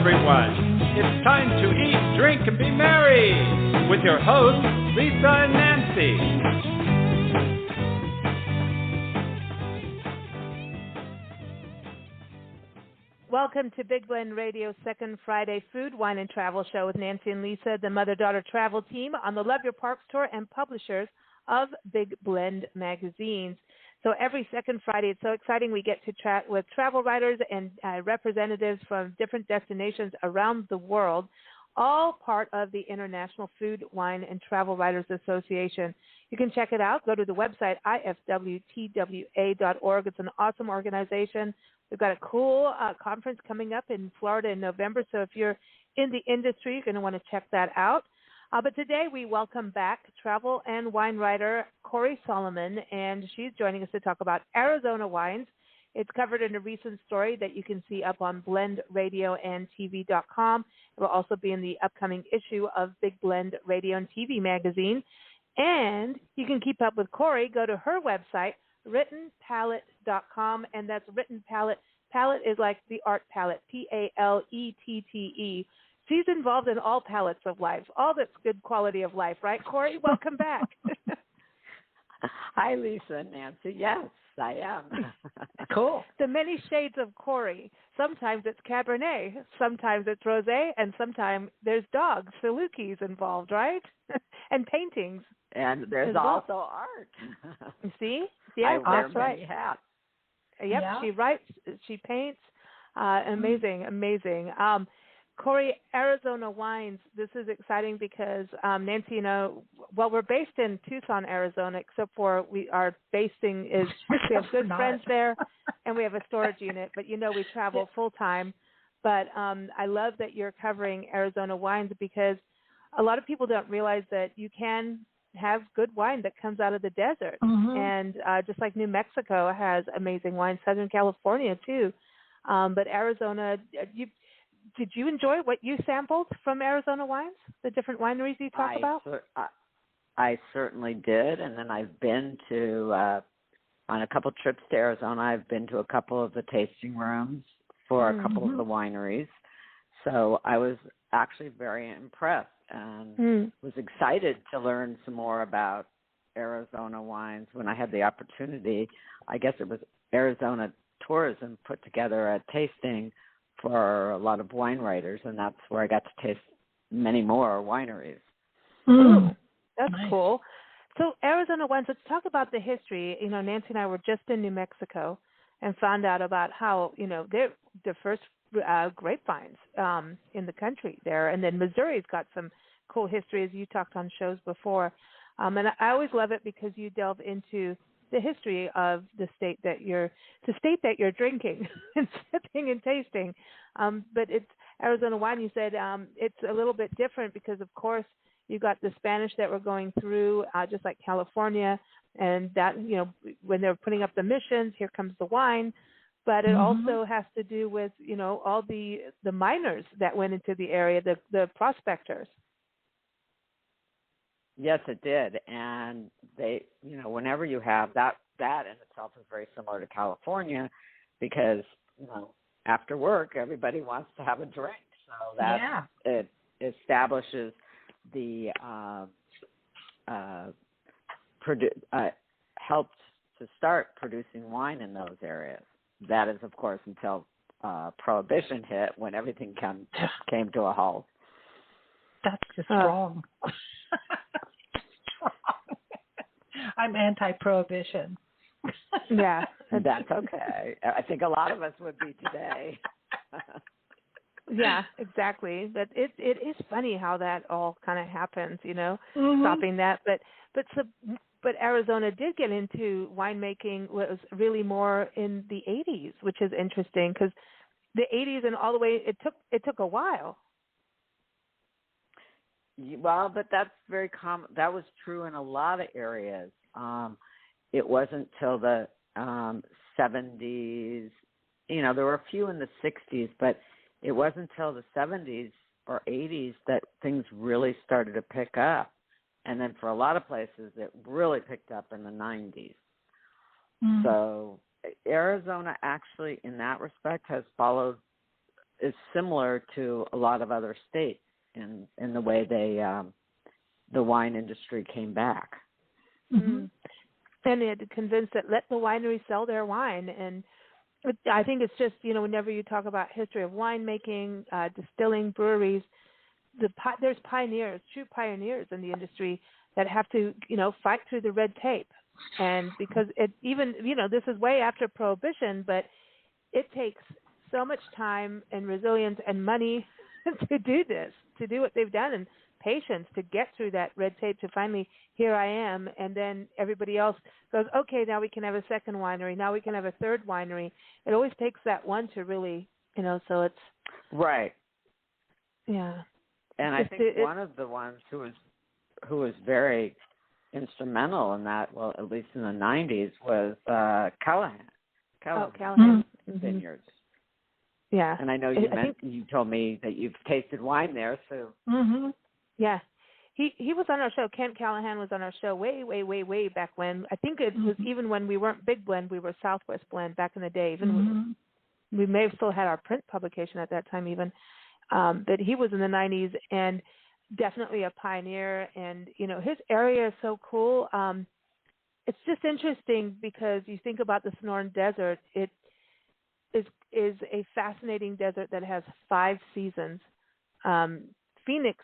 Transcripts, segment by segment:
everyone. It's time to eat, drink, and be merry with your hosts, Lisa and Nancy. Welcome to Big Blend Radio's second Friday Food, Wine, and Travel Show with Nancy and Lisa, the mother-daughter travel team on the Love Your Parks Tour and publishers of Big Blend magazines. So every second Friday, it's so exciting. We get to chat with travel writers and representatives from different destinations around the world, all part of the International Food, Wine, and Travel Writers Association. You can check it out. Go to the website, ifwtwa.org. It's an awesome organization. We've got a cool conference coming up in Florida in November, so if you're in the industry, you're going to want to check that out. But today we welcome back travel and wine writer Cori Solomon, and she's joining us to talk about Arizona wines. It's covered in a recent story that you can see up on blendradioandtv.com. It will also be in the upcoming issue of Big Blend Radio and TV magazine. And you can keep up with Cori. Go to her website, writtenpalette.com, and that's Written Palette. Palette is like the art palette, P-A-L-E-T-T-E. She's involved in all palettes of life, all that's good quality of life, right, Cori? Welcome back. Hi, Lisa and Nancy. Yes, I am. Cool. The many shades of Cori. Sometimes it's Cabernet, sometimes it's Rosé, and sometimes there's dogs, Salukis involved, right? And paintings. And there's also art. You see? Yeah, that's right. Hats. Yep, Yeah. She writes, she paints. Amazing. Cori, Arizona wines, this is exciting because, Nancy, we're based in Tucson, Arizona, except for our basing is, we have good friends there, and we have a storage unit, but, we travel full-time. But I love that you're covering Arizona wines because a lot of people don't realize that you can have good wine that comes out of the desert. Mm-hmm. And just like New Mexico has amazing wine, Southern California, too. But Arizona, did you enjoy what you sampled from Arizona wines, the different wineries you talk about? I certainly did, and then I've been to, on a couple trips to Arizona, I've been to a couple of the tasting rooms for a couple of the wineries. So I was actually very impressed and was excited to learn some more about Arizona wines when I had the opportunity. I guess it was Arizona Tourism put together a tasting for a lot of wine writers, and that's where I got to taste many more wineries. That's nice. Cool. So Arizona wines, let's talk about the history. Nancy and I were just in New Mexico and found out about how, they're the first grapevines in the country there. And then Missouri's got some cool history, as you talked on shows before. And I always love it because you delve into the history of the state that you're drinking and sipping and tasting. But it's Arizona wine, you said it's a little bit different because, of course, you got the Spanish that were going through, just like California, and that, when they're putting up the missions, here comes the wine. But it also has to do with, all the miners that went into the area, the prospectors. Yes, it did. And they, whenever you have that in itself is very similar to California because, after work, everybody wants to have a drink. So that it establishes the, helped to start producing wine in those areas. That is, of course, until Prohibition hit when everything came to a halt. That's just wrong. I'm anti-prohibition. Yeah. That's okay. I think a lot of us would be today. Yeah, exactly. But it is funny how that all kind of happens, stopping that. But Arizona did get into winemaking was really more in the 80s, which is interesting because the 80s and all the way it took a while. Well, but that's very common. That was true in a lot of areas. It wasn't till the 70s. There were a few in the 60s, but it wasn't until the 70s or 80s that things really started to pick up. And then for a lot of places, it really picked up in the 90s. So Arizona actually, in that respect, has followed is similar to a lot of other states in the way the wine industry came back. Mm-hmm. And they had to convince that let the winery sell their wine. And I think it's just, whenever you talk about history of winemaking, distilling, breweries, there's pioneers, true pioneers in the industry that have to, fight through the red tape. And because this is way after Prohibition, but it takes so much time and resilience and money to do this, to do what they've done, and patience to get through that red tape to finally, here I am, and then everybody else goes, okay, now we can have a second winery, now we can have a third winery. It always takes that one to really, so it's... Right. Yeah. And I think one of the ones who was very instrumental in that, well, at least in the 90s, was Callahan. Callahan. Vineyards. Yeah. And I know you told me that you've tasted wine there, so. Mm-hmm. Yeah. He was on our show. Kent Callahan was on our show way, way, way, way back when. I think it was even when we weren't Big Blend, we were Southwest Blend back in the day. Even we may have still had our print publication at that time even. But he was in the 90s and definitely a pioneer. And, his area is so cool. It's just interesting because you think about the Sonoran Desert. It is a fascinating desert that has 5 seasons. Phoenix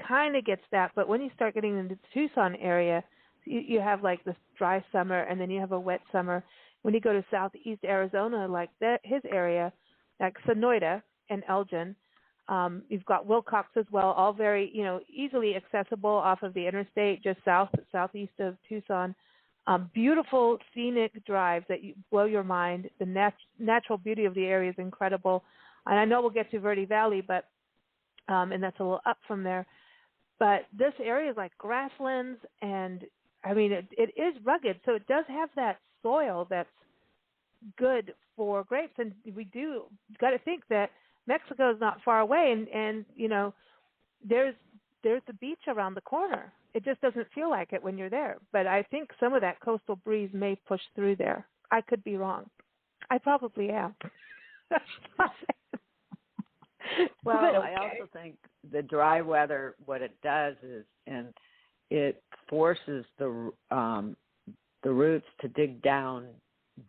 kind of gets that, but when you start getting into the Tucson area, you have like this dry summer, and then you have a wet summer. When you go to southeast Arizona, like his area, like Sonoita and Elgin, you've got Wilcox as well, all very easily accessible off of the interstate, just southeast of Tucson. Beautiful scenic drives that blow your mind. The natural beauty of the area is incredible, and I know we'll get to Verde Valley, but and that's a little up from there. But this area is like grasslands, and I mean it is rugged, so it does have that soil that's good for grapes. And we do got to think that Mexico is not far away, and there's the beach around the corner. It just doesn't feel like it when you're there. But I think some of that coastal breeze may push through there. I could be wrong. I probably am. Well, okay. I also think the dry weather, what it does is, and it forces the roots to dig down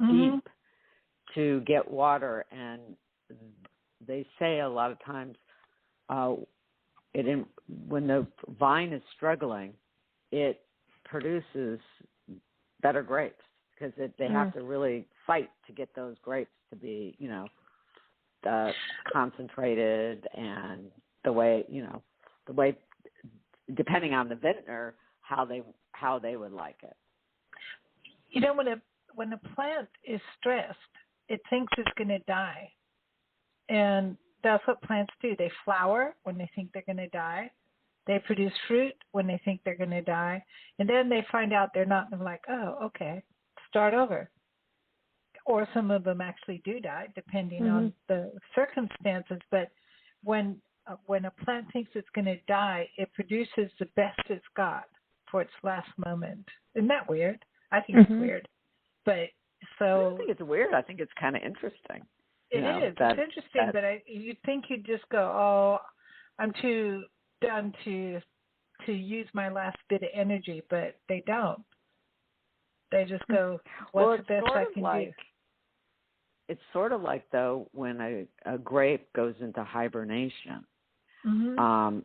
deep to get water. And they say a lot of times when the vine is struggling, it produces better grapes because they have to really fight to get those grapes to be, concentrated, and the way depending on the vintner, how they would like it. When a plant is stressed, it thinks it's going to die, and that's what plants do. They flower when they think they're going to die. They produce fruit when they think they're going to die. And then they find out they're not. They're like, oh, okay, start over. Or some of them actually do die, depending on the circumstances. But when a plant thinks it's going to die, it produces the best it's got for its last moment. Isn't that weird? I think it's weird. But so I don't think it's weird. I think it's kind of interesting. It is. It's interesting, but you'd think you'd just go, oh, I'm too done to use my last bit of energy, but they don't. They just go, what's the best I can do? It's sort of like, though, when a grape goes into hibernation.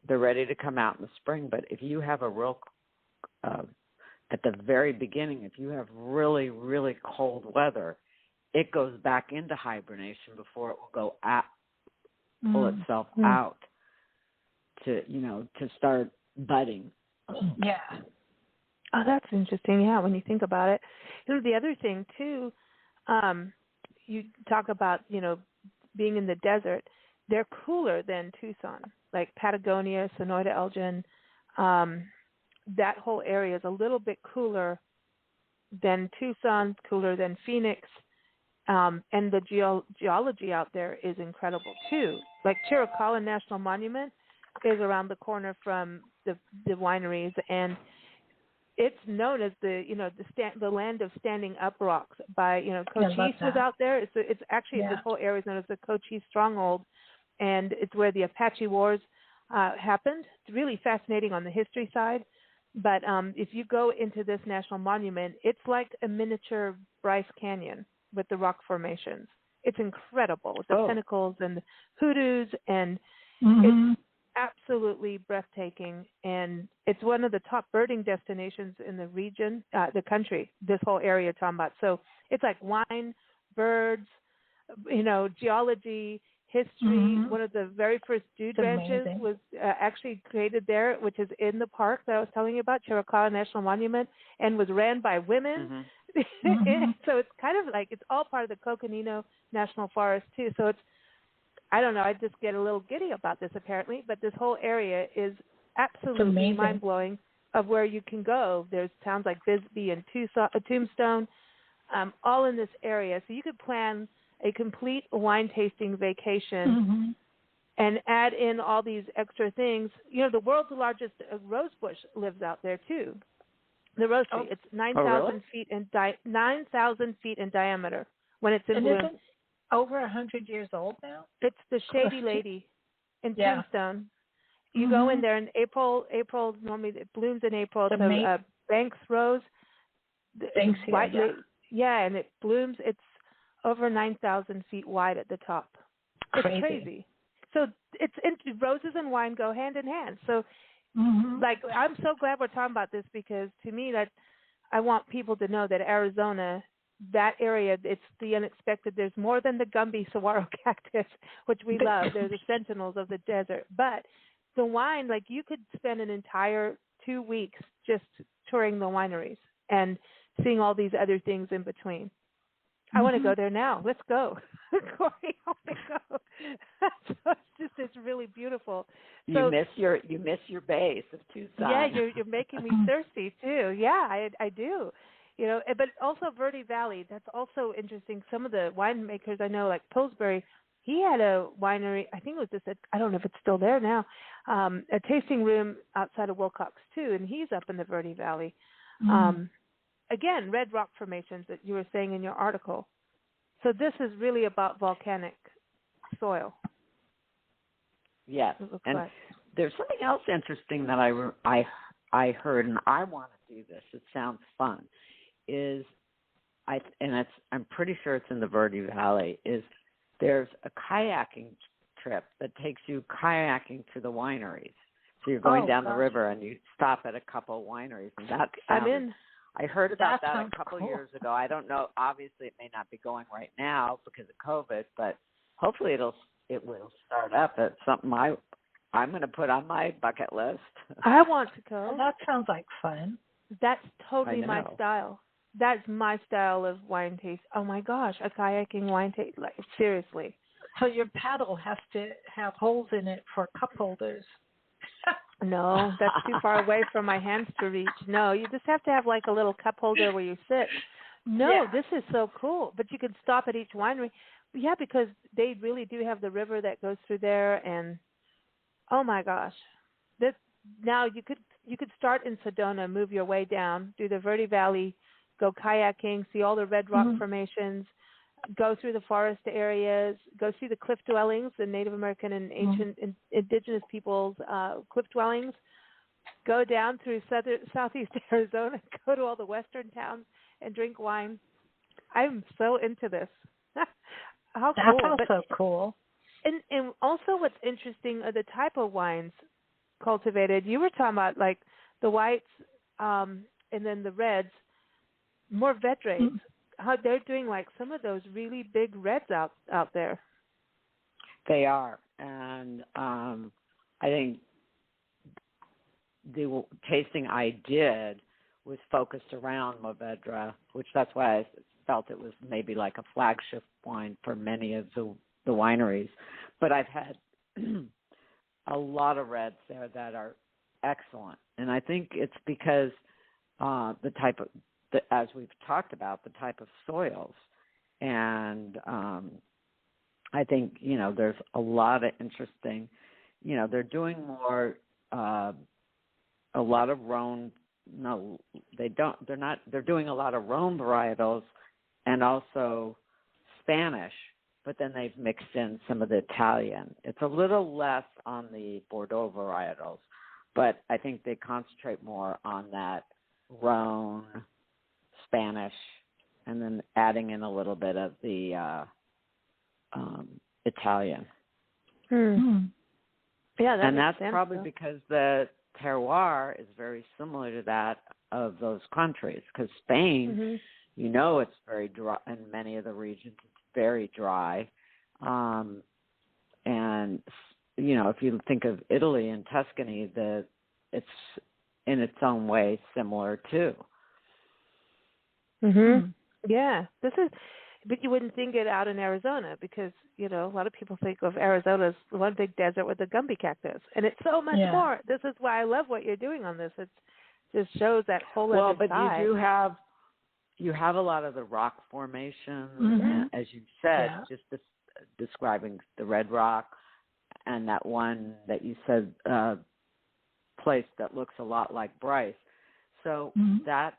They're ready to come out in the spring, but if you have at the very beginning, if you have really, really cold weather, it goes back into hibernation before it will pull itself out to start budding. Yeah. Oh, that's interesting. Yeah, when you think about it. The other thing too, you talk about being in the desert. They're cooler than Tucson, like Patagonia, Sonoita, Elgin. That whole area is a little bit cooler than Tucson, cooler than Phoenix. And the geology out there is incredible too. Like Chiricahua National Monument is around the corner from the wineries, and it's known as the land of standing up rocks. By Cochise was out there. It's actually this whole area is known as the Cochise Stronghold, and it's where the Apache Wars happened. It's really fascinating on the history side. But if you go into this national monument, it's like a miniature Bryce Canyon with the rock formations. It's incredible with the pinnacles and the hoodoos, and it's absolutely breathtaking. And it's one of the top birding destinations in the region, the country, this whole area you're talking about. So it's like wine, birds, geology, history. One of the very first dude ranches was actually created there, which is in the park that I was telling you about, Chiricahua National Monument, and was ran by women. So it's kind of like it's all part of the Coconino National Forest too. So it's, I don't know, I just get a little giddy about this apparently, but this whole area is absolutely mind-blowing of where you can go. There's towns like Bisbee and Tombstone, all in this area. So you could plan a complete wine tasting vacation and add in all these extra things. The world's largest rose bush lives out there too. The rose tree. It's 9,000 feet in 9,000 feet in diameter when it's in bloom. Isn't over 100 years old now? It's the Shady Lady in Tombstone. You go in there in April normally it blooms in April. So Banks rose. Banks and it blooms. It's over 9,000 feet wide at the top. It's crazy. So roses and wine go hand in hand. So, I'm so glad we're talking about this, because to me that I want people to know that Arizona, that area, it's the unexpected. There's more than the Gumby saguaro cactus, which we love. They're the sentinels of the desert. But the wine, like you could spend an entire 2 weeks just touring the wineries and seeing all these other things in between. I want to go there now. Let's go. Cori, I want to go. So it's really beautiful. So, you miss your base of Tucson. Yeah, you're making me thirsty too. Yeah, I do. But also Verde Valley. That's also interesting. Some of the winemakers I know, like Pillsbury, he had a winery. I think it was I don't know if it's still there now. A tasting room outside of Wilcox too, and he's up in the Verde Valley. Again, red rock formations that you were saying in your article. So this is really about volcanic soil. Yes, and there's something else interesting that I heard, and I want to do this. It sounds fun. I'm pretty sure it's in the Verde Valley. There's a kayaking trip that takes you kayaking to the wineries. So you're going down the river and you stop at a couple of wineries, and I'm in. I heard about that a couple of years ago. I don't know. Obviously, it may not be going right now because of COVID, but hopefully it will start up. It's something I'm going to put on my bucket list. I want to go. Well, that sounds like fun. That's totally my style. That's my style of wine taste. Oh my gosh, a kayaking wine taste. Like seriously. So your paddle has to have holes in it for cup holders. No, that's too far away from my hands to reach. No, you just have to have like a little cup holder where you sit. No, this is so cool. But you can stop at each winery. Yeah, because they really do have the river that goes through there, and oh my gosh, now you could start in Sedona, move your way down, do the Verde Valley, go kayaking, see all the red rock formations, go through the forest areas, go see the cliff dwellings, the Native American and ancient indigenous peoples' cliff dwellings, go down through southeast Arizona, go to all the western towns and drink wine. I'm so into this. How cool. That's also cool. And also what's interesting are the type of wines cultivated. You were talking about like the whites and then the reds, more Vedrates. How they're doing like some of those really big reds out there. They are, and I think the tasting I did was focused around Mourvedre, which that's why I felt it was maybe like a flagship wine for many of the wineries. But I've had a lot of reds there that are excellent, and I think it's because the type of as we've talked about, the type of soils. And I think, there's a lot of interesting, they're doing more, a lot of Rhone, no, they're not, they're doing a lot of Rhone varietals and also Spanish but then they've mixed in some of the Italian. It's a little less on the Bordeaux varietals, but I think they concentrate more on that Rhone, Spanish, and then adding in a little bit of the Italian. Yeah, and that's probably because the terroir is very similar to that of those countries. Because Spain, it's very dry. In many of the regions, it's very dry. And, if you think of Italy and Tuscany, it's in its own way similar too. Yeah, but you wouldn't think it out in Arizona because, a lot of people think of Arizona as one big desert with a Gumby cactus. And it's so much more. This is why I love what you're doing on this. It just shows that whole other side. Well, but you have a lot of the rock formations, and, as you said, just describing the red rock and that one that you said place that looks a lot like Bryce. So that,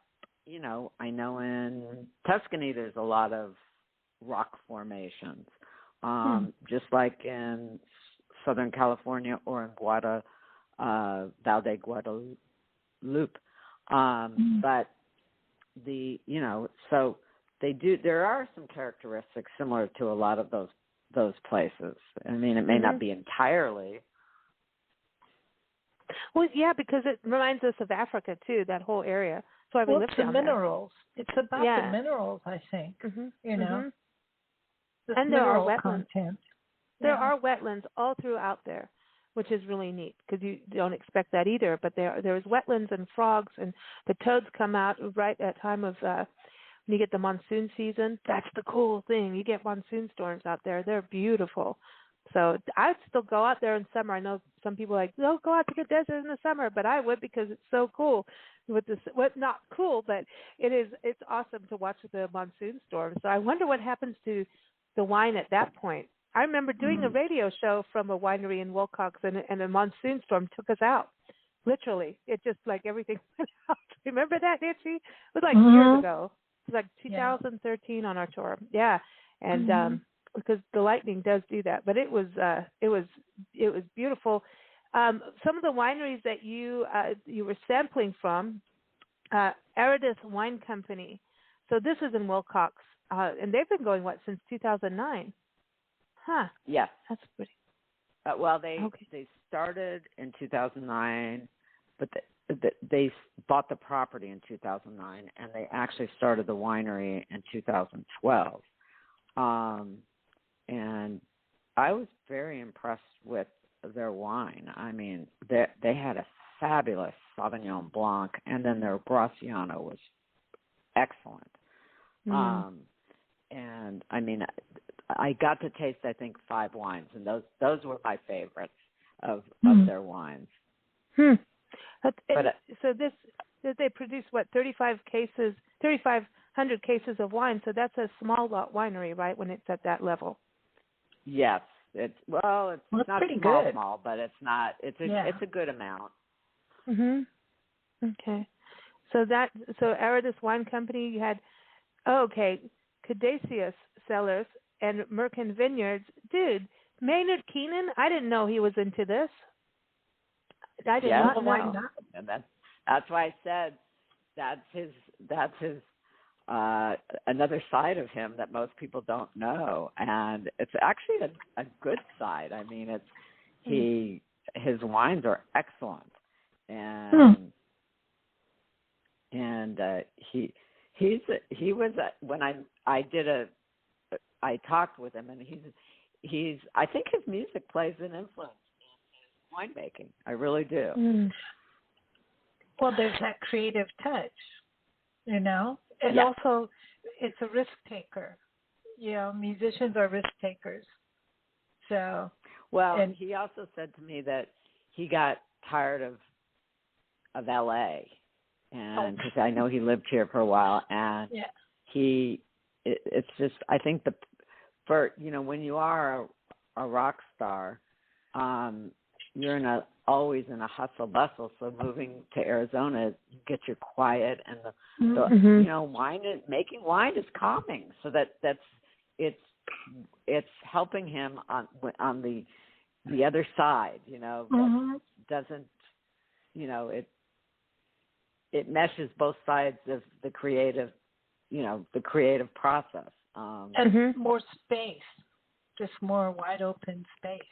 I know in Tuscany there's a lot of rock formations, just like in Southern California or in Val de Guadalupe. But so they do. There are some characteristics similar to a lot of those places. I mean, it may not be entirely. Well, yeah, because it reminds us of Africa too. That whole area. So I lived down minerals. It's about the minerals, I think. And there are wetlands. Content. There are wetlands all throughout there, which is really neat because you don't expect that either. But there's wetlands and frogs, and the toads come out right at time of when you get the monsoon season. That's the cool thing. You get monsoon storms out there. They're beautiful. So I'd still go out there in summer. I know some people are like, don't go out to the desert in the summer, but I would because it's so cool. Not cool, but it's awesome to watch the monsoon storm. So I wonder what happens to the wine at that point. I remember doing a radio show from a winery in Wilcox, and a monsoon storm took us out. Literally, it just like everything went out. Remember that, Nancy? It was like years ago. It was like 2013 on our tour. Yeah, and because the lightning does do that, but it was beautiful. Some of the wineries that you were sampling from, Aridus Wine Company. So this is in Wilcox, and they've been going since 2009. Huh. Yes. That's pretty. They started in 2009, but they bought the property in 2009, and they actually started the winery in 2012. And I was very impressed with their wine. I mean, they had a fabulous Sauvignon Blanc, and then their Graciano was excellent. And I mean, I got to taste, I think, 5 wines, and those were my favorites of their wines. So they produce 3,500 cases of wine. So that's a small lot winery, right? When it's at that level. Yes, it's not pretty small, but it's not. It's a good amount. Okay, so Aridus Wine Company, you had Caduceus Cellars and Merkin Vineyards. Dude, Maynard Keenan, I didn't know he was into this. I did not know. And that's why I said that's his another side of him that most people don't know, and it's actually a good side. I mean, his wines are excellent, and he was when I talked with him, and he's I think his music plays an influence in his winemaking. I really do. Well, there's that creative touch, and also it's a risk taker. Musicians are risk takers. So and he also said to me that he got tired of LA, and because I know he lived here for a while, and it's just, I think when you are a rock star, you're always in a hustle bustle. So moving to Arizona, you get your quiet, and making wine is calming. So it's it's helping him on the other side, that doesn't, it meshes both sides of the creative process. And more space, just more wide open space,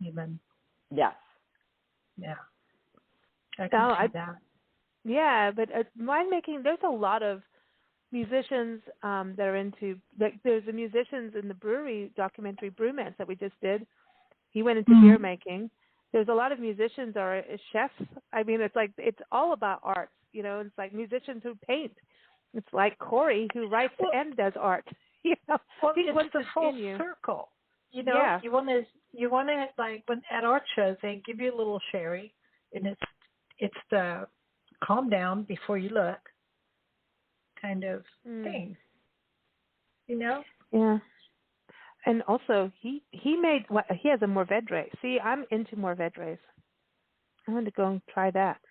even. Yes. Yeah. I can see that. Yeah, but winemaking, there's a lot of musicians that are into, like, there's the musicians in the brewery documentary Brewmance that we just did. He went into beer making. There's a lot of musicians or chefs. I mean, it's all about arts, it's like musicians who paint. It's like Cori who writes and does art. Well, it's the full circle. Yeah. You want to like when at art shows they give you a little sherry, and it's the calm down before you look kind of thing. Yeah. And also he has a Mourvedre. See, I'm into Mourvedres. I want to go and try that.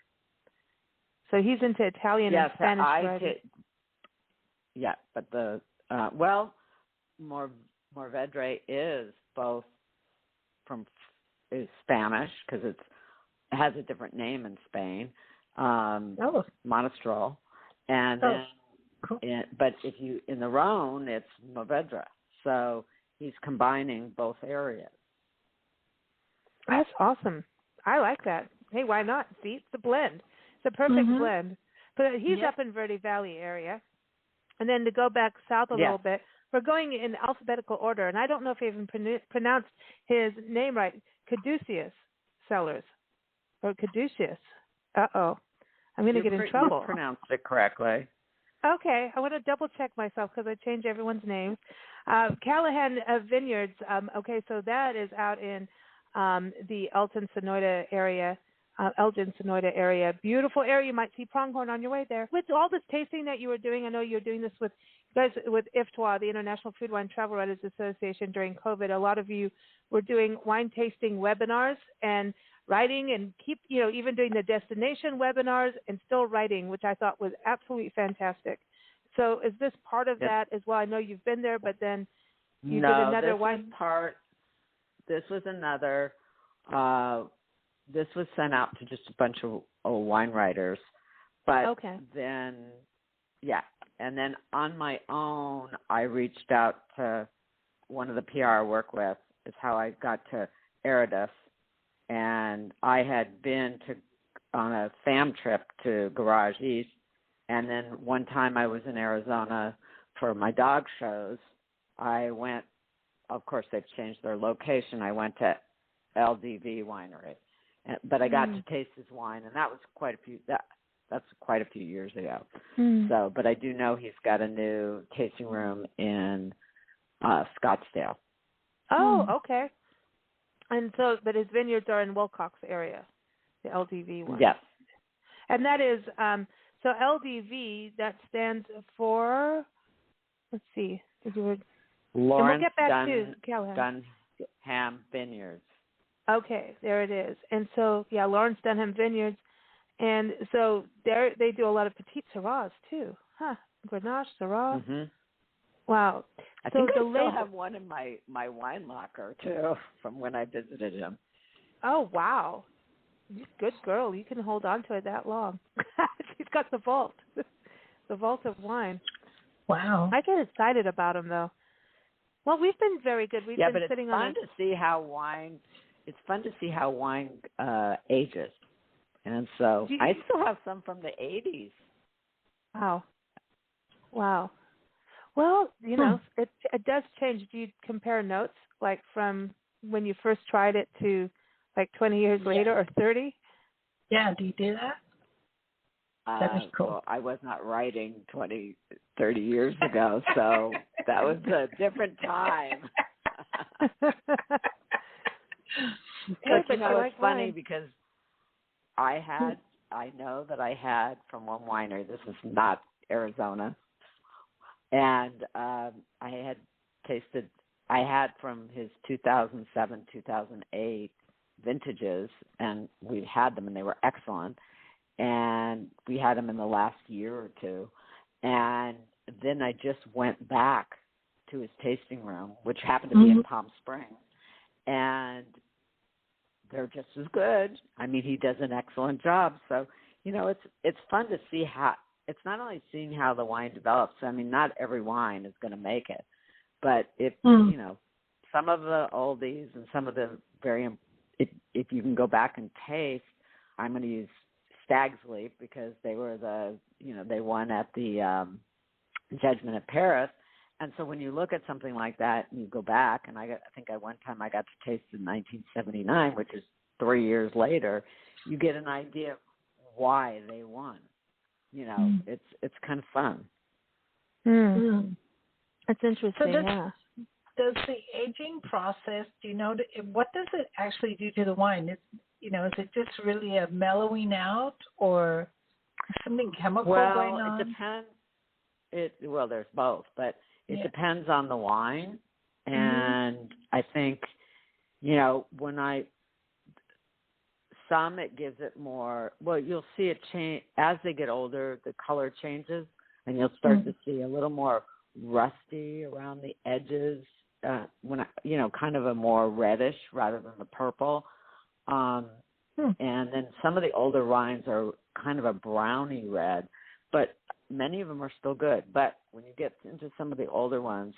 So he's into Italian and Spanish writing. Yeah, but the Mourvedre is both is Spanish because it has a different name in Spain. Monastrol, and then, cool. But if you in the Rhone, it's Mourvedre. So he's combining both areas. That's awesome. I like that. Hey, why not? See, it's a blend. It's a perfect blend. But he's up in Verde Valley area. And then to go back south a little bit, we're going in alphabetical order. And I don't know if I even pronounced his name right. Caduceus Cellars. Or Caduceus. Uh-oh. I'm going to get in trouble. You pronounced it correctly. Okay. I want to double-check myself because I change everyone's names. Callahan Vineyards. Okay, so that is out in the Elgin, Sonoyta area. Beautiful area. You might see pronghorn on your way there. With all this tasting that you were doing, I know you're doing this with IFTWA, the International Food Wine Travel Writers Association, during COVID. A lot of you were doing wine tasting webinars and writing and even doing the destination webinars and still writing, which I thought was absolutely fantastic. So is this part of that as well? I know you've been there, but then you did another wine. This was another. This was sent out to just a bunch of wine writers. But then, and then on my own, I reached out to one of the PR I work with. Is how I got to Eridus. And I had been on a fam trip to Garage East. And then one time I was in Arizona for my dog shows. I went, of course, they've changed their location. I went to LDV Winery. But I got to taste his wine, and that was quite a few. That's quite a few years ago. So, but I do know he's got a new tasting room in Scottsdale. Oh, okay. And so, but his vineyards are in Wilcox area, the LDV one. Yes. And that is so LDV. That stands for. Let's see. Lawrence we'll get back to Callahan. Dunham Vineyards. Okay, there it is. And so, Lawrence Dunham Vineyards. And so they do a lot of Petit Syrahs, too. Grenache, Syrah. Mm-hmm. Wow. I think I still have one in my wine locker, too, from when I visited him. Oh, wow. Good girl. You can hold on to it that long. She's got the vault. The vault of wine. Wow. I get excited about him, though. Well, we've been very good. We've been sitting on. It's fun to see how wine ages, and so I still have some from the 80s. Wow. Well, it does change. Do you compare notes like from when you first tried it to like 20 years later or 30? Yeah. Do you do that? That is cool. Well, I was not writing 20, 30 years ago, so that was a different time. But it's funny because I know that I had from one winery, this is not Arizona, and I had from his 2007, 2008 vintages, and we had them and they were excellent. And we had them in the last year or two. And then I just went back to his tasting room, which happened to be in Palm Springs, and they're just as good. I mean, he does an excellent job. So, it's fun to see how, it's not only seeing how the wine develops. I mean, not every wine is going to make it, but if, some of the oldies and some of the if you can go back and taste, I'm going to use Stag's Leap because they were they won at the Judgment at Paris. And so when you look at something like that and you go back, and I think one time I got to taste in 1979, which is 3 years later, you get an idea of why they won. It's kind of fun. That's interesting. So does the aging process, what does it actually do to the wine? Is it just really a mellowing out or something chemical going on? It depends. Well, there's both, but it depends on the wine. And I think, some it gives it more, you'll see it change as they get older, the color changes, and you'll start to see a little more rusty around the edges, kind of a more reddish rather than the purple. And then some of the older wines are kind of a browny red, but many of them are still good. But when you get into some of the older ones,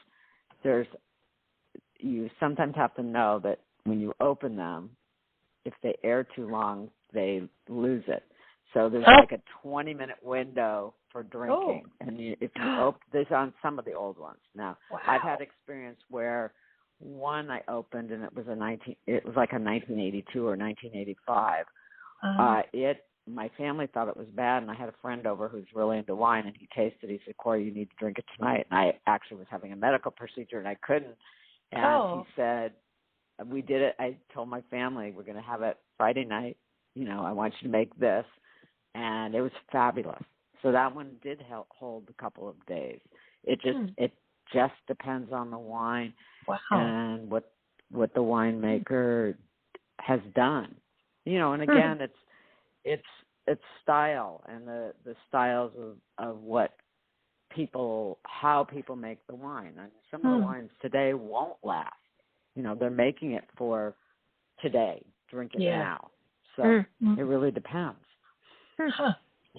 you sometimes have to know that when you open them, if they air too long, they lose it. So there's like a 20-minute window for drinking. And if you open this on some of the old ones. Now, I've had experience where one I opened and it was like a 1982 or 1985. My family thought it was bad, and I had a friend over who's really into wine, and he tasted it. He said, "Cori, you need to drink it tonight." And I actually was having a medical procedure, and I couldn't. And he said, we did it. I told my family, we're going to have it Friday night. I want you to make this. And it was fabulous. So that one did hold a couple of days. It just depends on the wine and what the winemaker has done. And again, it's style and the styles of how people make the wine. I mean, some of the wines today won't last. They're making it for today. Drink it now. So it really depends.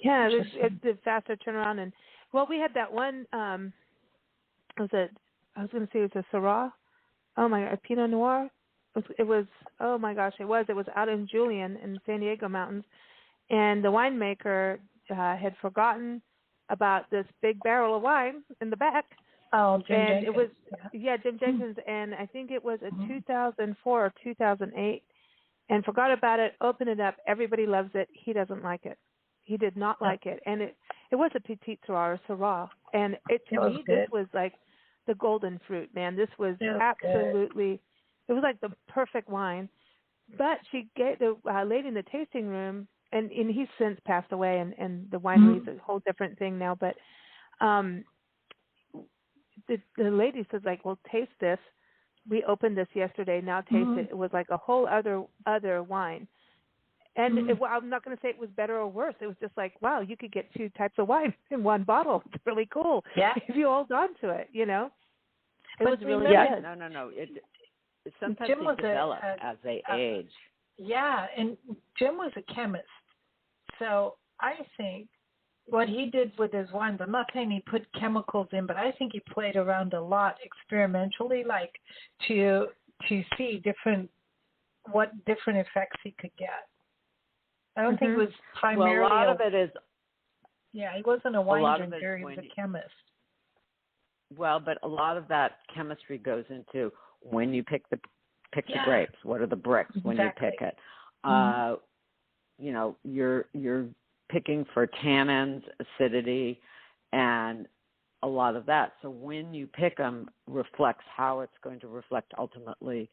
Yeah, it's a faster turnaround. And we had that one. I was going to say it was a Syrah. Oh my, a Pinot Noir. It was. Oh my gosh, it was. It was out in Julian in San Diego mountains, and the winemaker had forgotten about this big barrel of wine in the back. Oh, Jim Jenkins. It was, Jim Jenkins, and I think it was a 2004 or 2008, and forgot about it, opened it up. Everybody loves it. He doesn't like it. He did not like it. And it was a Petite Syrah, and to me, this was like the golden fruit, man. This was absolutely, it was like the perfect wine. But she gave the lady in the tasting room, and he's since passed away, and the winery is a whole different thing now, but the lady says, like, well, taste this. We opened this yesterday. Now taste it. It was like a whole other wine. And I'm not going to say it was better or worse. It was just like, wow, you could get two types of wine in one bottle. It's really cool. Yeah. If you hold on to it, It was really good. No. It sometimes they develop as they age. Yeah, and Jim was a chemist. So I think what he did with his wines, I'm not saying he put chemicals in, but I think he played around a lot experimentally, like to see what different effects he could get. I don't think it was primarily. Well, a lot of it is. Yeah, he wasn't a wine drinker; he was a chemist. Well, but a lot of that chemistry goes into when you pick the grapes. What are the bricks when you pick it? You're picking for tannins, acidity, and a lot of that. So when you pick them, reflects how it's going to reflect ultimately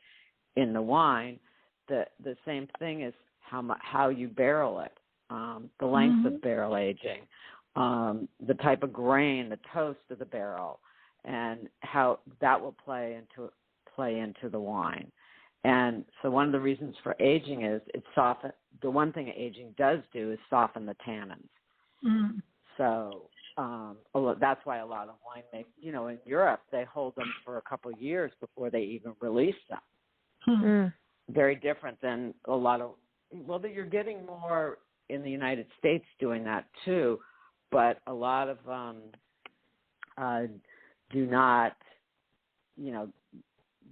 in the wine. The same thing is how you barrel it, the length of barrel aging, the type of grain, the toast of the barrel, and how that will play into the wine. And so one of the reasons for aging is the one thing aging does do is soften the tannins. So That's why a lot of winemakers, in Europe, they hold them for a couple of years before they even release them. Mm-hmm. Very different than a lot of, you're getting more in the United States doing that too, but a lot of do not,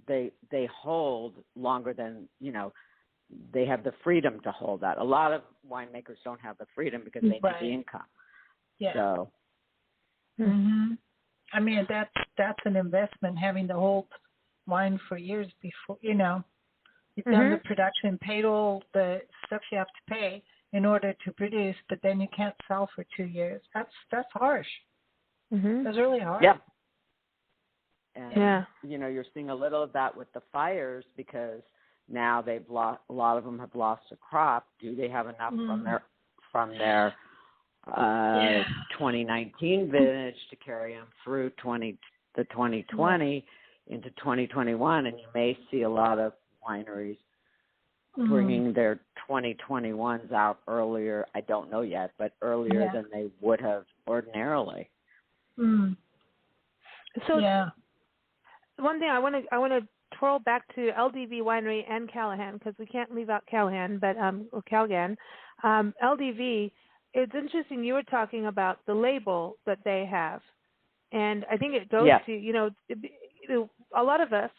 they hold longer than, they have the freedom to hold that. A lot of winemakers don't have the freedom because they need the income. Yeah. So. Mm-hmm. I mean, that's an investment, having to hold wine for years before, you've done the production, paid all the stuff you have to pay in order to produce, but then you can't sell for 2 years. That's harsh. Mm-hmm. That's really hard. Yeah. And, you're seeing a little of that with the fires because now a lot of them have lost a crop. Do they have enough from their 2019 vintage to carry them through 2020 into 2021? And you may see a lot of wineries bringing their 2021s out earlier. I don't know yet, but earlier than they would have ordinarily. So one thing I want to twirl back to LDV Winery and Callahan, because we can't leave out Callahan, but or Calgan. LDV, it's interesting. You were talking about the label that they have, and I think it goes to a lot of us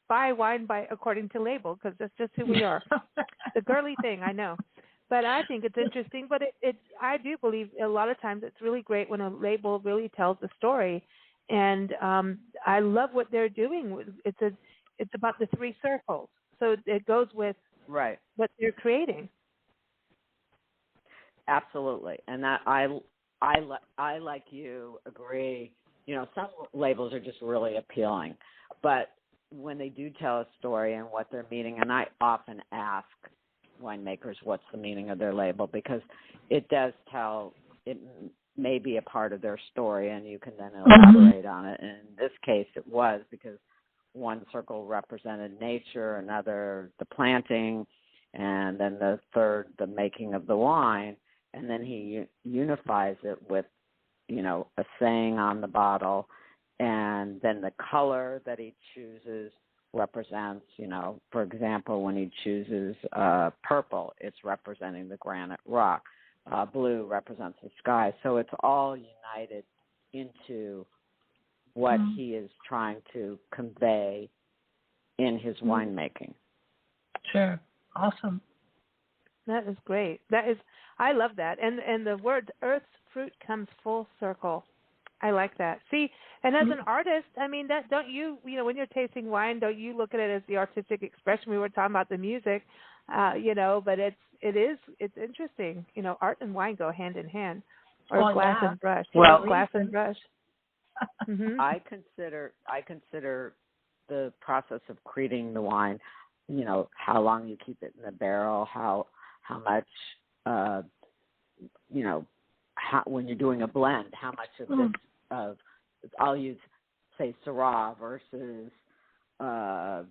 buy wine according to label because that's just who we are. The girly thing, I know. But I think it's interesting. But I do believe a lot of times it's really great when a label really tells the story. And I love what they're doing. It's about the 3 circles, so it goes with what they're creating. Absolutely, and that I like you agree. Some labels are just really appealing, but when they do tell a story and what they're meaning, and I often ask winemakers what's the meaning of their label because it does tell it. May be a part of their story, and you can then elaborate on it. And in this case, it was because one circle represented nature, another the planting, and then the third the making of the wine. And then he unifies it with, a saying on the bottle, and then the color that he chooses represents, for example, when he chooses purple, it's representing the granite rock. Blue represents the sky. So it's all united into what he is trying to convey in his winemaking. Sure. Awesome. That is great. I love that. And the word earth's fruit comes full circle. I like that. See, and as an artist, I mean, that don't you, when you're tasting wine, don't you look at it as the artistic expression? We were talking about the music, but it's interesting. Art and wine go hand in hand, or glass and brush. Well, glass and brush. Mm-hmm. I consider the process of creating the wine, how long you keep it in the barrel, how much, when you're doing a blend, how much of this I'll use, say, Syrah versus Grenache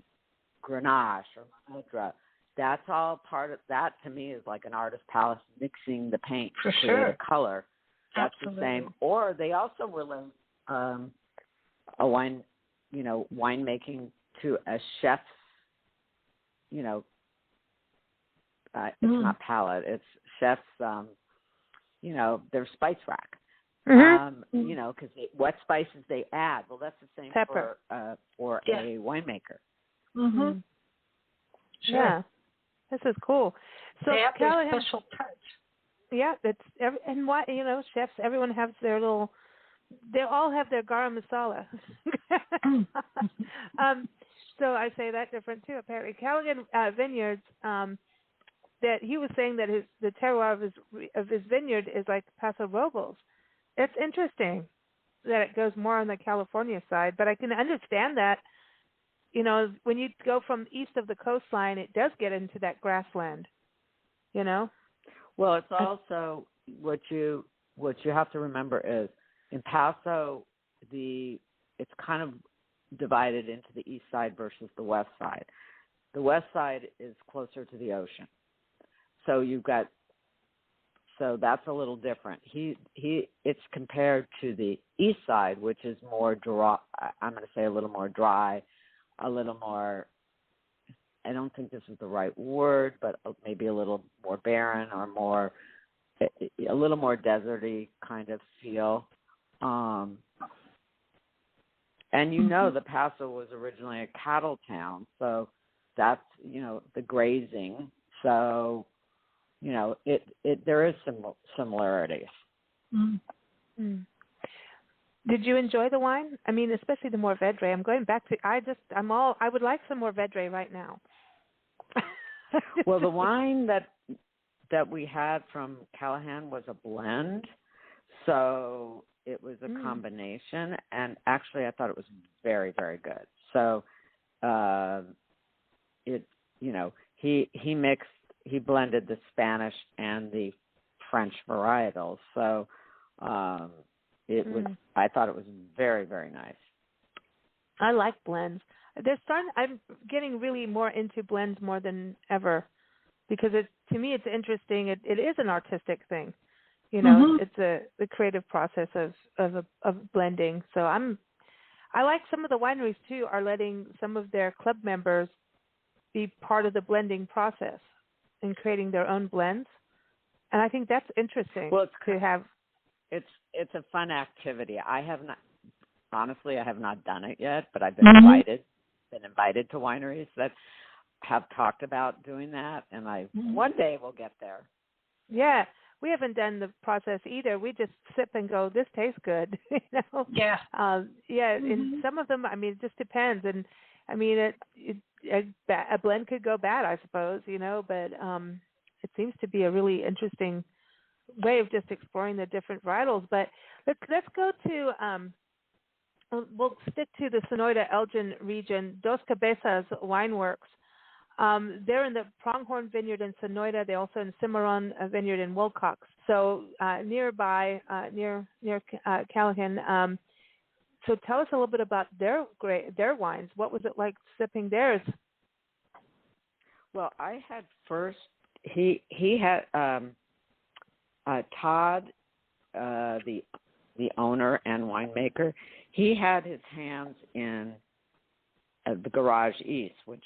or Maigre. That's all part of that. To me, is like an artist palette mixing the paint to create a color. That's the same. Or they also relate a wine, winemaking to a chef's, it's not palette. It's chef's, their spice rack. Because what spices they add. Well, that's the same Pepper. for a winemaker. Mm-hmm. Sure. Yeah, this is cool. So they have Callahan, their special touch. Yeah, and what chefs. Everyone has their little. They all have their garam masala. So I say that different too. Apparently, Callaghan Vineyards. That he was saying that the terroir of his vineyard is like Paso Robles. It's interesting that it goes more on the California side, but I can understand that. When you go from east of the coastline, it does get into that grassland. Well, it's also what you have to remember is in Paso, it's kind of divided into the east side versus the west side. The west side is closer to the ocean. So you've got So that's a little different. It's compared to the east side, which is more dry. I'm going to say a little more dry, a little more, I don't think this is the right word, but maybe a little more barren or a little more deserty kind of feel. And the Paso was originally a cattle town, so that's, the grazing. So, there is some similarities. Mm-hmm. Did you enjoy the wine? I mean, especially the Mourvedre. I'm going back to. I would like some Mourvedre right now. Well, the wine that we had from Callahan was a blend, so it was a combination. And actually, I thought it was very, very good. So, he blended the Spanish and the French varietals. So it was. I thought it was very, very nice. I like blends. I'm getting really more into blends more than ever, because to me it's interesting. It is an artistic thing, It's the creative process of blending. So I like some of the wineries too are letting some of their club members be part of the blending process and creating their own blends, and I think that's interesting. Well, it's a fun activity. I have not done it yet, but I've been invited to wineries that have talked about doing that, and one day we'll get there. Yeah, we haven't done the process either. We just sip and go, this tastes good, Yeah. And some of them, I mean, it just depends, and I mean, a blend could go bad, I suppose, but it seems to be a really interesting way of just exploring the different varietals. But let's go to we'll stick to the Sonoyta-Elgin region. Dos Cabezas Wineworks. They're in the Pronghorn Vineyard in Sonoyta. They're also in Cimarron Vineyard in Wilcox. So nearby, near Callahan. So tell us a little bit about their wines. What was it like sipping theirs? Well, I had first. He had Todd, the owner and winemaker. He had his hands in the Garage East, which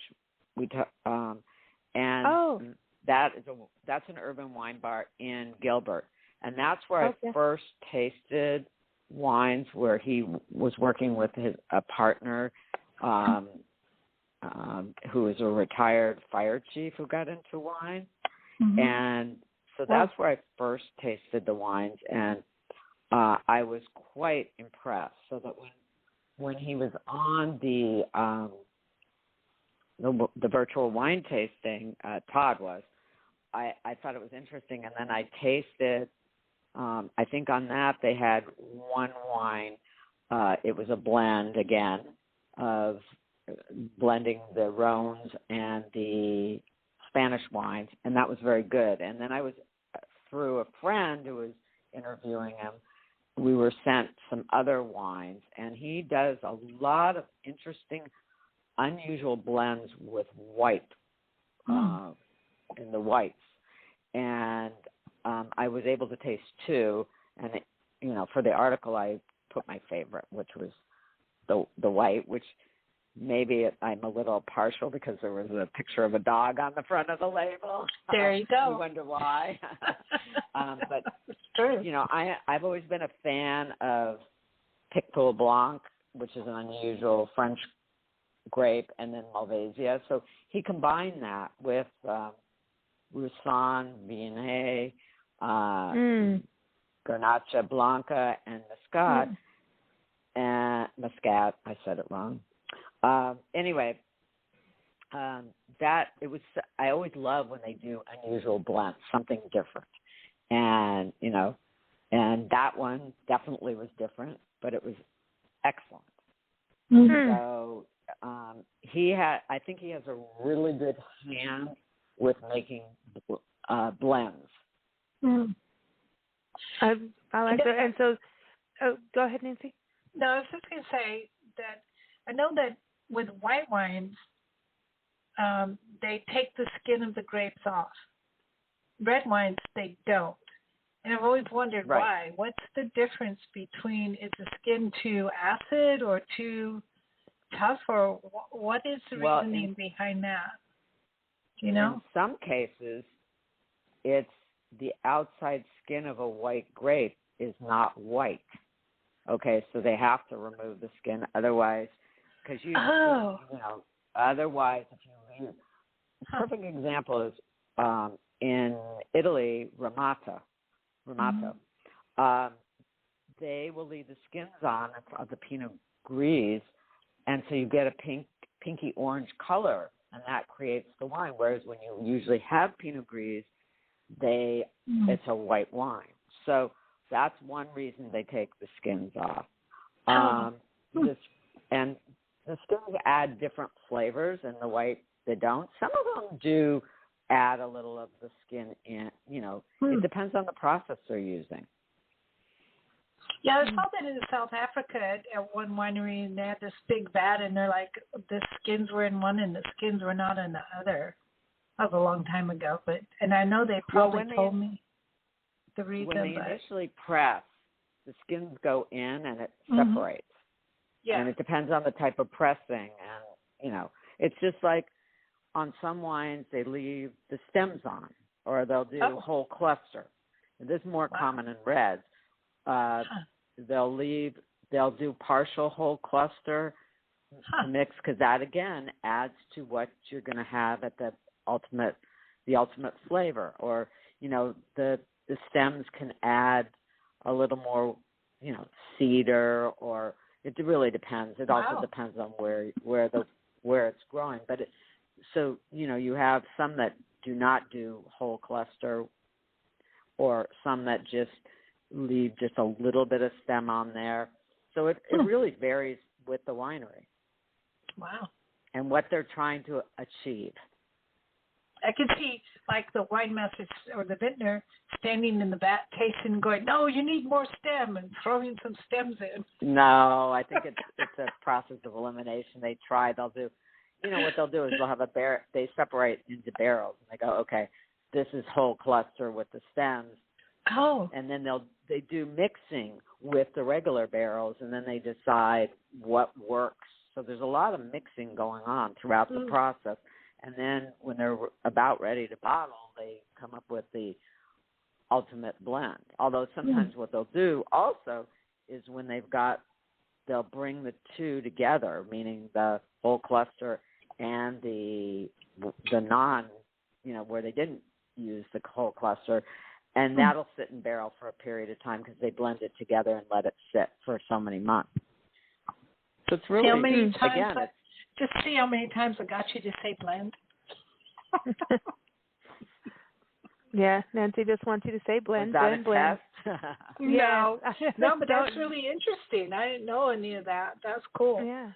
that's an urban wine bar in Gilbert, and that's where I first tasted wines where he was working with a partner who was a retired fire chief who got into wine. And so that's where I first tasted the wines, and I was quite impressed. So that when he was on the virtual wine tasting, Todd was, I thought it was interesting, and then I tasted. I think on that they had one wine. It was a blend again of blending the Rhones and the Spanish wines, and that was very good. And then I was, through a friend who was interviewing him, we were sent some other wines, and he does a lot of interesting, unusual blends with white, in the whites. And I was able to taste two, and for the article I put my favorite, which was the white, which maybe I'm a little partial because there was a picture of a dog on the front of the label. There you go. You wonder why. But it's true. I've always been a fan of Picpoul Blanc, which is an unusual French grape, and then Malvasia. So he combined that with Roussanne, Viognier, Garnacha Blanca, and Muscat. And Muscat, I said it wrong. Anyway, that it was. I always love when they do unusual blends, something different, and and that one definitely was different, but it was excellent. So I think he has a really good hand with making blends. I like that. And so, go ahead, Nancy. No, I was just going to say that I know that with white wines, they take the skin of the grapes off. Red wines, they don't. And I've always wondered why. What's the difference between, is the skin too acid or too tough, or what is the reasoning behind that? You know? In some cases, it's the outside skin of a white grape is not white. Okay, so they have to remove the skin, otherwise, because otherwise, if you leave, a perfect example is in Italy, Ramato. They will leave the skins on of the Pinot Gris, and so you get a pinky orange color, and that creates the wine. Whereas when you usually have Pinot Gris, it's a white wine. So that's one reason they take the skins off. And the skins add different flavors, and the white, they don't. Some of them do add a little of the skin in, It depends on the process they're using. Yeah, I saw that in South Africa at one winery, and they had this big vat, and they're like, the skins were in one and the skins were not in the other. That was a long time ago, and I know they probably told me the reason. When they initially press, the skins go in and it separates. Yeah. And it depends on the type of pressing, and, it's just like on some wines they leave the stems on, or they'll do whole cluster. And this is more common in reds. They'll do partial whole cluster to mix, because that again adds to what you're going to have at the ultimate flavor. Or the stems can add a little more cedar, or it really depends. It also depends on where it's growing. But you have some that do not do whole cluster, or some that just leave just a little bit of stem on there. So it really varies with the winery. Wow. And what they're trying to achieve. I can see like the wine master or the vintner standing in the vat tasting, going, "No, you need more stem," and throwing some stems in. No, I think it's a process of elimination. They'll do, what they'll do is they'll have they separate into barrels, and they go, okay, this is whole cluster with the stems. Oh. And then they do mixing with the regular barrels, and then they decide what works. So there's a lot of mixing going on throughout the process. And then when they're about ready to bottle, they come up with the ultimate blend. Although sometimes what they'll do also is when they'll bring the two together, meaning the whole cluster and the non, where they didn't use the whole cluster, and that'll sit in barrel for a period of time because they blend it together and let it sit for so many months. So it's really, just see how many times I got you to say blend. Yeah, Nancy just wants you to say blend, blend, blend. No, but that's really interesting. I didn't know any of that. That's cool. Yeah.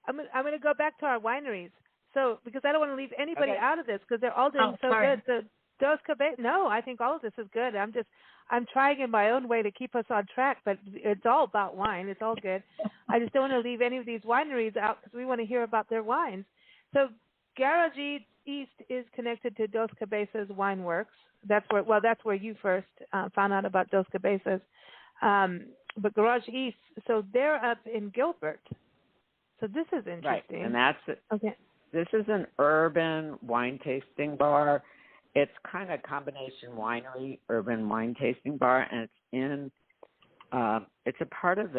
I'm going to go back to our wineries. So, because I don't want to leave anybody out of this, because they're all doing good. So, Dos Cabezas, I think all of this is good. I'm trying in my own way to keep us on track, but it's all about wine. It's all good. I just don't want to leave any of these wineries out because we want to hear about their wines. So Garage East is connected to Dos Cabezas Wine Works. That's where you first found out about Dos Cabezas. But Garage East, so they're up in Gilbert. So this is interesting. Right, and that's it. Okay. This is an urban wine tasting bar. It's kind of combination winery, urban wine tasting bar, and it's a part of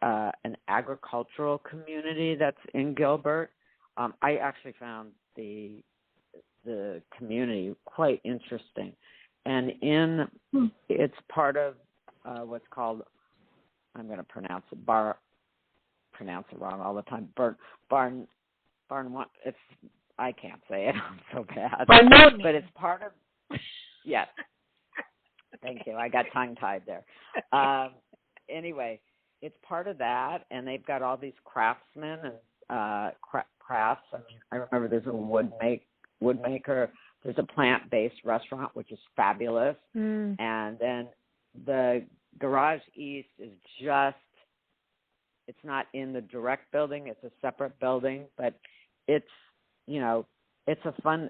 an agricultural community that's in Gilbert. I actually found the community quite interesting, and it's part of what's called, I'm going to pronounce it wrong all the time. Barn. I can't say it. I'm so bad. But it's part of. Yes. Thank you. I got tongue-tied there. Anyway, it's part of that, and they've got all these craftsmen and crafts. I mean, I remember there's a woodmaker. There's a plant-based restaurant, which is fabulous. And then the Garage East is it's not in the direct building. It's a separate building, but it's a fun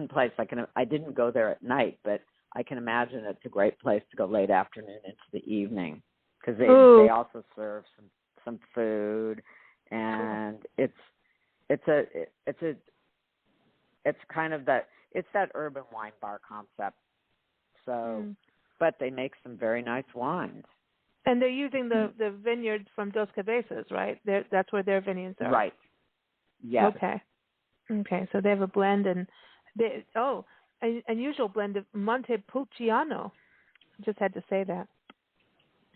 place. I didn't go there at night, but I can imagine it's a great place to go late afternoon into the evening, because they also serve some food, and it's kind of that urban wine bar concept. So, but they make some very nice wines. And they're using the vineyards from Dos Cabezas, right? That's where their vineyards are. Right. Yes. Okay. So they have a blend, and an unusual blend of Montepulciano. Just had to say that.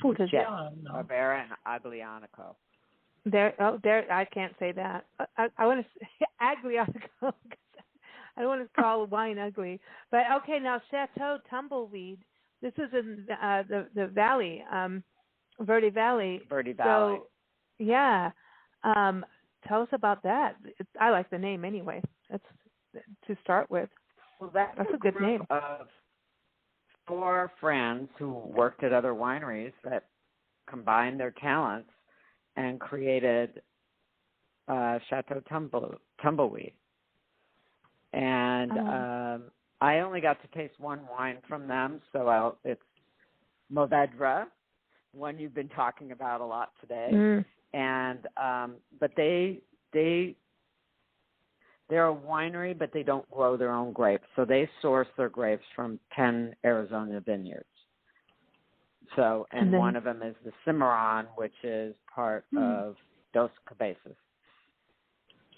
Pucciano. Barbera and Aglianico. There. I can't say that. I want to say Aglianico. I don't want to call wine ugly. But okay, now Chateau Tumbleweed. This is in the valley, Verde Valley. Verde Valley. So, yeah. Tell us about that. I like the name anyway. That's to start with. Well, that's a good name. Of 4 friends who worked at other wineries that combined their talents and created Chateau Tumbleweed. And I only got to taste one wine from them, so it's Mourvedre, one you've been talking about a lot today. And but they're a winery, but they don't grow their own grapes. So they source their grapes from 10 Arizona vineyards. So, and one of them is the Cimarron, which is part of Dos Cabezas.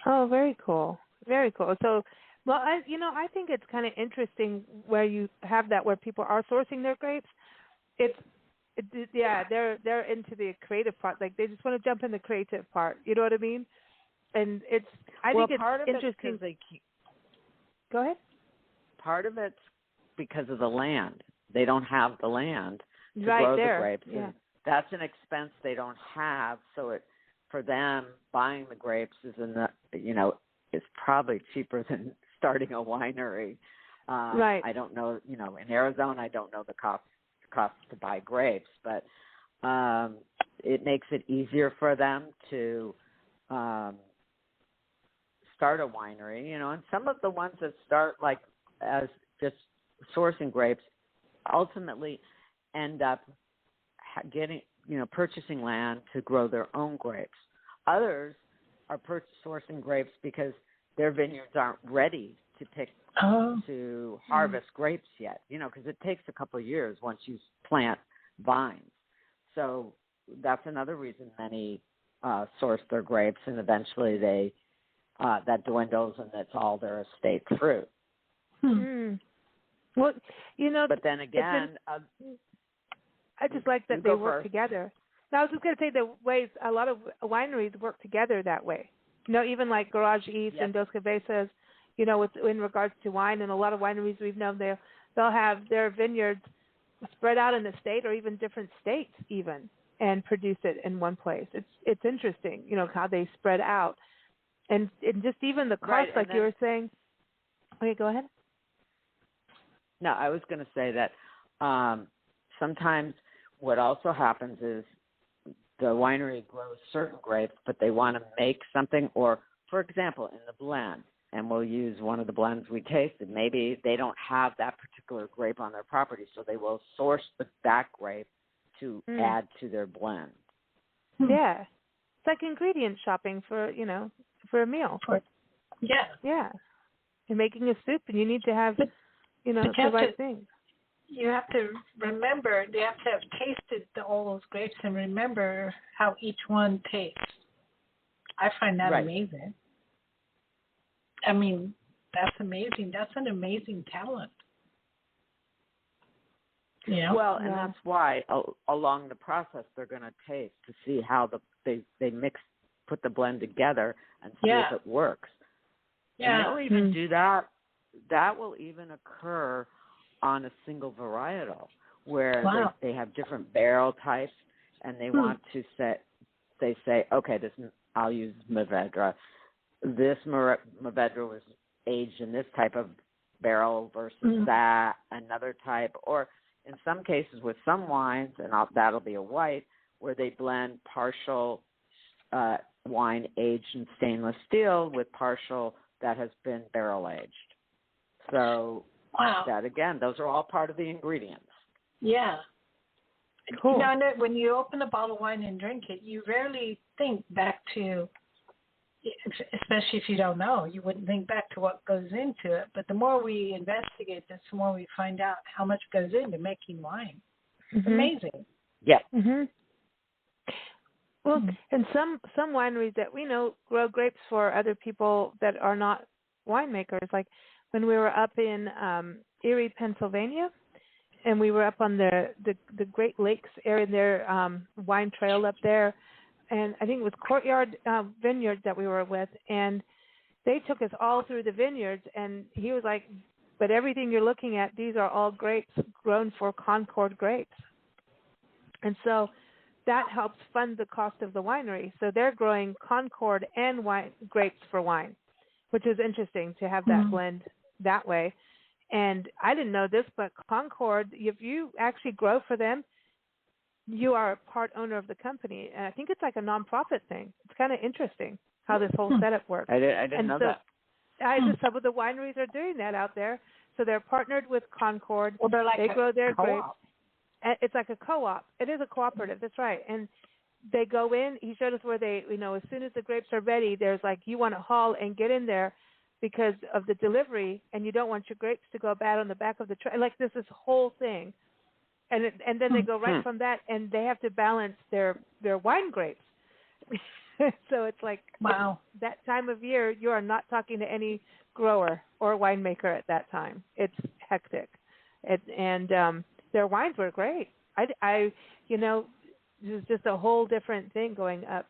Oh, very cool. Very cool. So, well, I think it's kind of interesting where you have that, where people are sourcing their grapes. They're into the creative part. Like, they just want to jump in the creative part. You know what I mean? And I think it's interesting. Go ahead. Part of it's because of the land. They don't have the land to grow the grapes. Yeah. That's an expense they don't have. So for them, buying the grapes is is probably cheaper than starting a winery. Right. I don't know. In Arizona, I don't know the cost to buy grapes, but it makes it easier for them to start a winery, and some of the ones that start like as just sourcing grapes ultimately end up purchasing land to grow their own grapes. Others are sourcing grapes because their vineyards aren't ready to harvest grapes yet, because it takes a couple of years once you plant vines. So that's another reason many source their grapes, and eventually that dwindles, and that's all their estate fruit. Well, but then again, I just like that they work together. Now, I was just going to say the ways a lot of wineries work together that way. Even like Garage East and Dos Cabezas, in regards to wine, and a lot of wineries we've known they'll have their vineyards spread out in the state or even different states even, and produce it in one place. It's interesting, how they spread out. And just even the cost, like you were saying. Okay, go ahead. No, I was going to say that sometimes what also happens is the winery grows certain grapes, but they want to make something, or, for example, in the blend, and we'll use one of the blends we tasted, maybe they don't have that particular grape on their property, so they will source that grape to add to their blend. Yeah. It's like ingredient shopping for a meal. Yeah. Yeah. You're making a soup, and you need to have, the right things. You have to remember, they have to have tasted all those grapes and remember how each one tastes. I find that amazing. I mean, that's amazing. That's an amazing talent. Well, and that's why along the process they're going to taste to see how they put the blend together and see if it works. Yeah. And they'll even do that. That will even occur on a single varietal where they have different barrel types, and they want to they say, okay, I'll use Mourvedre. This Mourvedre was aged in this type of barrel versus that, another type, or in some cases with some wines, and that'll be a white, where they blend partial wine aged in stainless steel with partial that has been barrel aged. So Wow. That, again, those are all part of the ingredients. Yeah. Cool. Now, when you open a bottle of wine and drink it, you rarely think back to, especially if you don't know, you wouldn't think back to what goes into it. But the more we investigate this, the more we find out how much goes into making wine. It's amazing. Yeah. Mm-hmm. Well, and some wineries that we know grow grapes for other people that are not winemakers. Like when we were up in Erie, Pennsylvania, and we were up on the Great Lakes area, their wine trail up there, and I think it was Courtyard Vineyard that we were with, and they took us all through the vineyards, and he was like, but everything you're looking at, these are all grapes grown for Concord grapes. And so that helps fund the cost of the winery. So they're growing Concord and grapes for wine, which is interesting to have that blend that way. And I didn't know this, but Concord, if you actually grow for them, you are a part owner of the company. And I think it's like a nonprofit thing. It's kind of interesting how this whole setup works. I didn't know that. Some of the wineries are doing that out there. So they're partnered with Concord. Well, they're like they grow their co-op. grapes. It's like a co-op. It is a cooperative. That's right. And they go in. He showed us where they, as soon as the grapes are ready, there's like, you want to haul and get in there because of the delivery, and you don't want your grapes to go bad on the back of the truck. Like this whole thing. And then they go right from that, and they have to balance their wine grapes. So it's like, wow, that time of year, you are not talking to any grower or winemaker at that time. It's hectic. Their wines were great. This is just a whole different thing going up,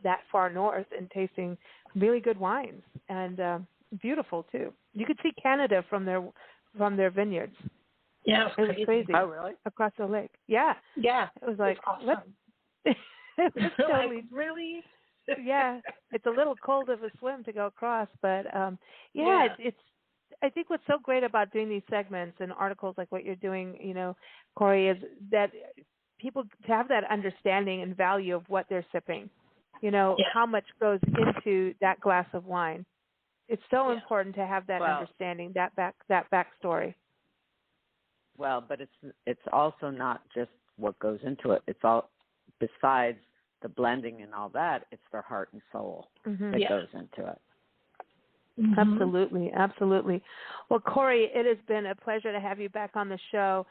that far north and tasting really good wines and beautiful too. You could see Canada from their vineyards. Yeah, it was crazy. Oh, really? Across the lake. Yeah. Yeah. It was like, awesome. what? It was totally, like, really? Yeah. It's a little cold of a swim to go across, but it's. I think what's so great about doing these segments and articles like what you're doing, Cori, is that people to have that understanding and value of what they're sipping, how much goes into that glass of wine. It's so important to have that understanding, that backstory. Well, but it's also not just what goes into it. It's all, besides the blending and all that, it's their heart and soul that goes into it. Mm-hmm. Absolutely, absolutely. Well, Cori, it has been a pleasure to have you back on the show.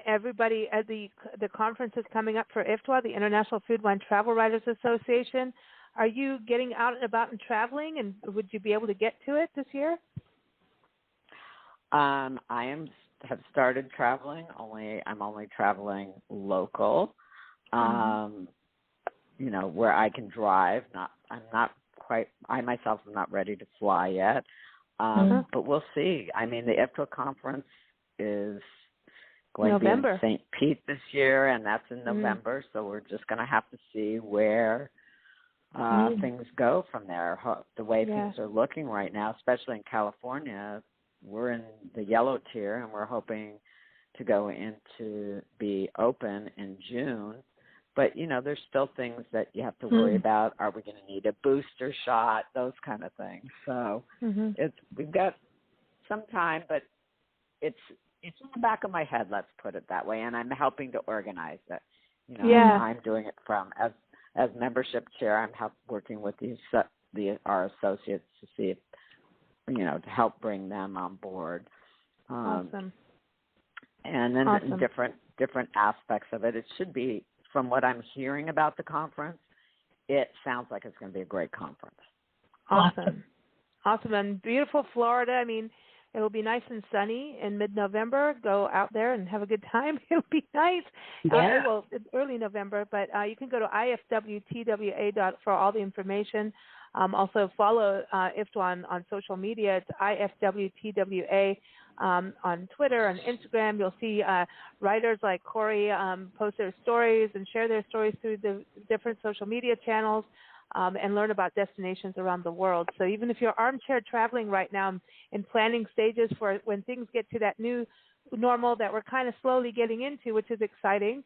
Everybody, the conference is coming up for IFTWA, the International Food Wine Travel Writers Association. Are you getting out and about and traveling, and would you be able to get to it this year? I have started traveling. I'm only traveling local, where I can drive. I myself am not ready to fly yet, but we'll see. I mean, the IFTWA conference is going November. to be in St. Pete this year, and that's in November, so we're just going to have to see where things go from there. The way things are looking right now, especially in California, we're in the yellow tier, and we're hoping to go into be open in June. But, there's still things that you have to worry about. Are we going to need a booster shot? Those kind of things. So we've got some time, but it's in the back of my head, let's put it that way. And I'm helping to organize it. I'm doing it from, as membership chair, I'm working with our associates to see if, to help bring them on board. Awesome. And then different aspects of it. It should be, from what I'm hearing about the conference, it sounds like it's going to be a great conference. Awesome. And beautiful Florida. I mean, it will be nice and sunny in mid-November. Go out there and have a good time. It'll be nice. Yeah. It's early November, but you can go to ifwtwa for all the information. Also follow IFTWA on social media. It's IFWTWA. On Twitter and Instagram, you'll see writers like Cori post their stories and share their stories through the different social media channels and learn about destinations around the world. So even if you're armchair traveling right now in planning stages for when things get to that new normal that we're kind of slowly getting into, which is exciting,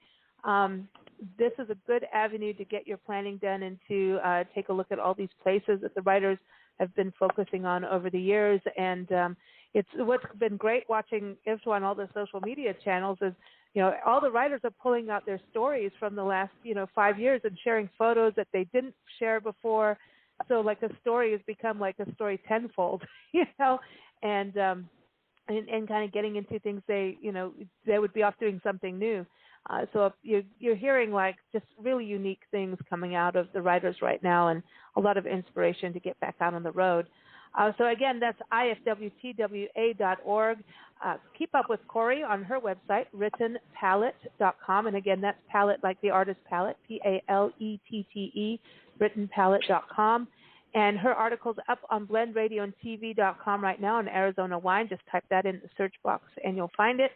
this is a good avenue to get your planning done and to take a look at all these places that the writers have been focusing on over the years. And it's what's been great watching IFSWA on all the social media channels is, all the writers are pulling out their stories from the last, 5 years and sharing photos that they didn't share before. So like a story has become like a story tenfold, and kind of getting into things they would be off doing something new. So you're hearing like just really unique things coming out of the writers right now, and a lot of inspiration to get back out on the road. So again, that's ifwtwa.org. Keep up with Cori on her website, writtenpalette.com. And again, that's palette like the artist palette, P-A-L-E-T-T-E, writtenpalette.com. And her article's up on blendradioandtv.com right now on Arizona Wine. Just type that in the search box and you'll find it.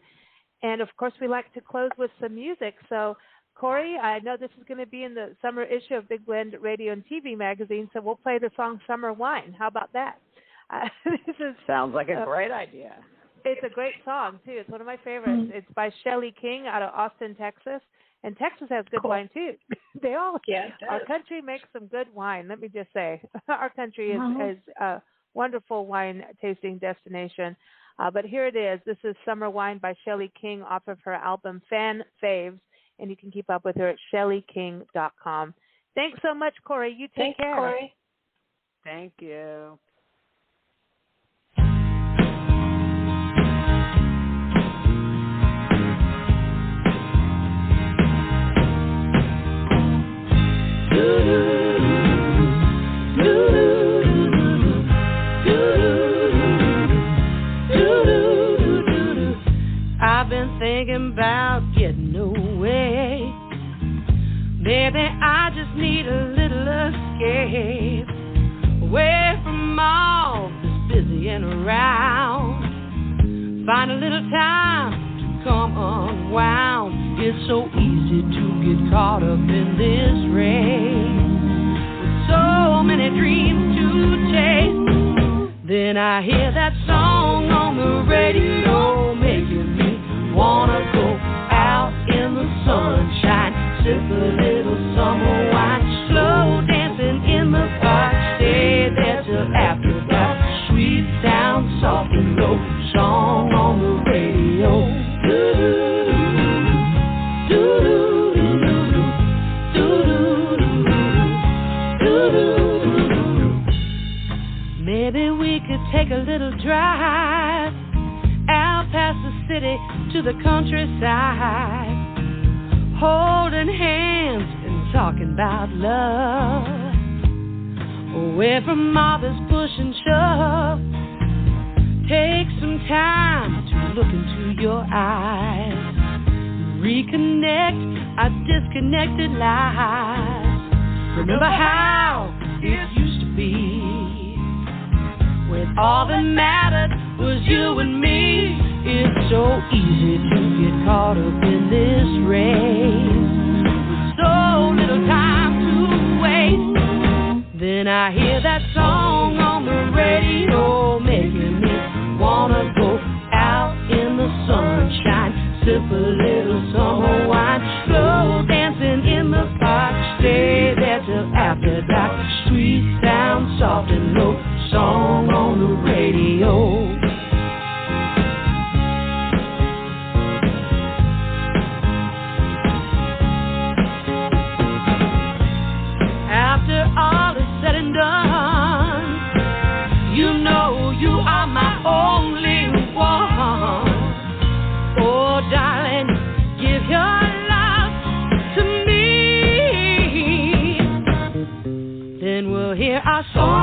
And, of course, we like to close with some music. So, Cori, I know this is going to be in the summer issue of Big Blend Radio and TV magazine, so we'll play the song Summer Wine. How about that? Sounds like a great idea. It's a great song, too. It's one of my favorites. Mm-hmm. It's by Shelley King out of Austin, Texas. And Texas has good wine, too. Our country makes some good wine, let me just say. Our country is a wonderful wine tasting destination. But here it is. This is Summer Wine by Shelley King off of her album Fan Faves. And you can keep up with her at shelleyking.com. Thanks so much, Cori. You take care. Thanks, Cori. Thank you. I've been thinking about getting away. Maybe I just need a little escape, away from all this busying around. Find a little time to come unwound. It's so easy to get caught up in this race, with so many dreams to chase. Then I hear that song on the radio, making me wanna go out in the sunshine, sip a little summer wine, slow dancing in the park, stay there till after dark. Sweet sound, soft and low, song on the radio. Maybe we could take a little drive out past the city to the countryside, holding hands and talking about love, away from all this push and shove. Take some time to look into your eyes, reconnect our disconnected lives. Remember how it used to be, when all that mattered was you and me. It's so easy to get caught up in this race, with so little time to waste. Then I hear that song on the radio, making me wanna go out in the sunshine, sip a little summer wine, slow dancing in the park, stay there till after dark. Sweet sound, soft and low, song on the radio. After all is said and done, you know you are my only one. Oh, darling, give your love to me. Then we'll hear our song